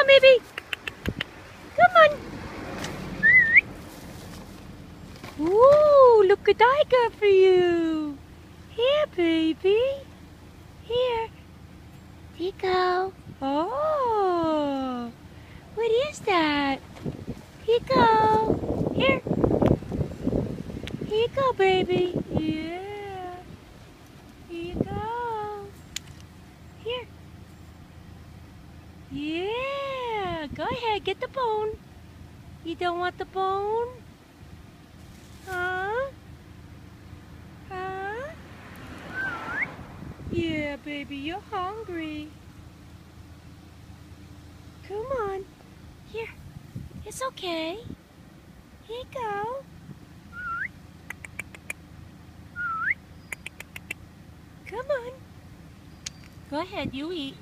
on, baby. Come on. Ooh, look what I got for you. Here, baby. Here. Here you go. Oh, what is that? Here you go. Here. Here you go, baby. Yeah. Here you go. Here. Yeah. Go ahead, get the bone. You don't want the bone? Huh? Huh? Yeah, baby, you're hungry. Come on. Here. It's okay. Here you go. Come on. Go ahead, you eat.